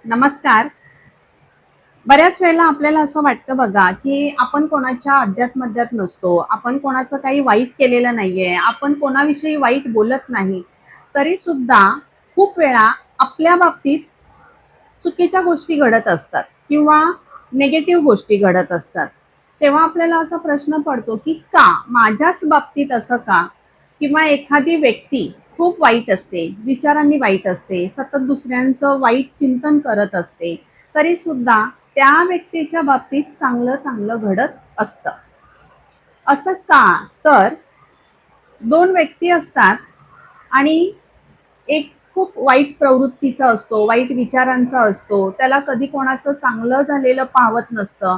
नमस्कार. बऱ्याच वेळेला आपल्याला असं वाटतं बघा, की आपण कोणाच्या अड्ड्यात-मध्यात नसतो. आपण कोणाचं काही वाईट केलेलं नाहीये. आपण कोणाविषयी वाईट बोलत नाही. तरी सुद्धा खूप वेळा आपल्या बाबतीत चुकीच्या गोष्टी घडत असतात किंवा निगेटिव्ह गोष्टी घडत असतात. तेव्हा आपल्याला असा प्रश्न पडतो, की का? माझ्याच बाबतीत असं का? किंवा एखादी व्यक्ती खूप वाईट असते, विचारांनी वाईट असते, सतत दुसऱ्यांचं वाईट चिंतन करत असते, तरी सुद्धा त्या व्यक्तीच्या बाबतीत चांगलं चांगलं घडत असतं. असं का? तर 2 व्यक्ती असतात आणि एक खूप वाईट प्रवृत्तीचा असतो, वाईट विचारांचा असतो, त्याला कधी कोणाचं चांगलं झालेलं पाहत नसतं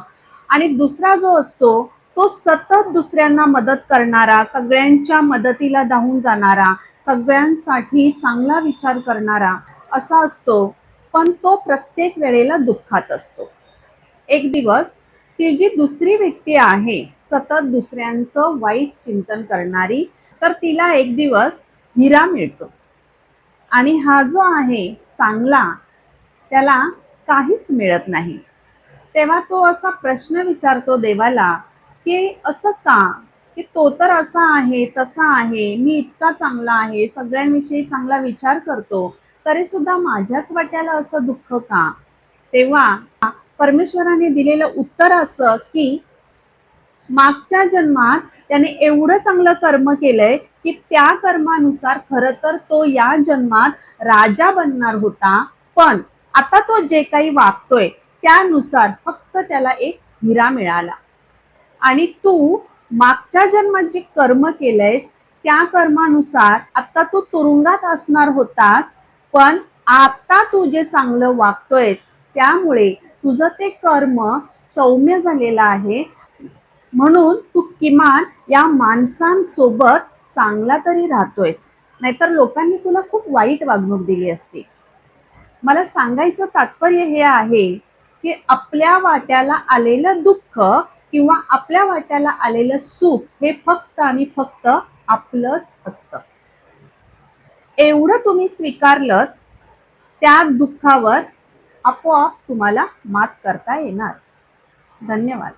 आणि दुसरा जो असतो तो सतत दुसऱ्यांना मदत करणारा, सगळ्यांच्या मदतीला धावून जाणारा, सगळ्यांसाठी चांगला विचार करणारा असा असतो, पण तो प्रत्येक वेळेला दुःखात असतो. एक दिवस ती जी दुसरी व्यक्ती आहे, सतत दुसऱ्यांचं वाईट चिंतन करणारी, तर तिला एक दिवस हिरा मिळतो आणि हा जो आहे चांगला, त्याला काहीच मिळत नाही. तेव्हा तो असा प्रश्न विचारतो देवाला, की असं का? की तो तर असा आहे, तसा आहे, मी इतका चांगला आहे, सगळ्यांविषयी चांगला विचार करतो, तरी सुद्धा माझ्याच वाट्याला असं दुःख का? तेव्हा परमेश्वराने दिलेलं उत्तर असं, की मागच्या जन्मात त्याने एवढं चांगलं कर्म केलंय, की त्या कर्मानुसार खरं तर तो या जन्मात राजा बनणार होता. पण आता तो जे काही वागतोय त्यानुसार फक्त त्याला एक हिरा मिळाला. आणि तू मागच्या जन्मात जे कर्म केलंयस त्या कर्मानुसार आता तू तुरुंगात असणार होतास, पण आता तू जे चांगलं वागतोयस त्यामुळे तुझं ते कर्म सौम्य झालेलं आहे. म्हणून तू किमान या माणसांसोबत चांगला तरी राहतोयस, नाहीतर लोकांनी तुला खूप वाईट वागणूक दिली असती. मला सांगायचं तात्पर्य हे आहे, की आपल्या वाट्याला आलेलं दुःख किंवा आपल्या वाट्याला आलेलं सुख हे फक्त आणि फक्त आपलंच असतं. एवढं तुम्ही स्वीकारलं, त्या दुःखावर आपोआप तुम्हाला मात करता येणार. धन्यवाद.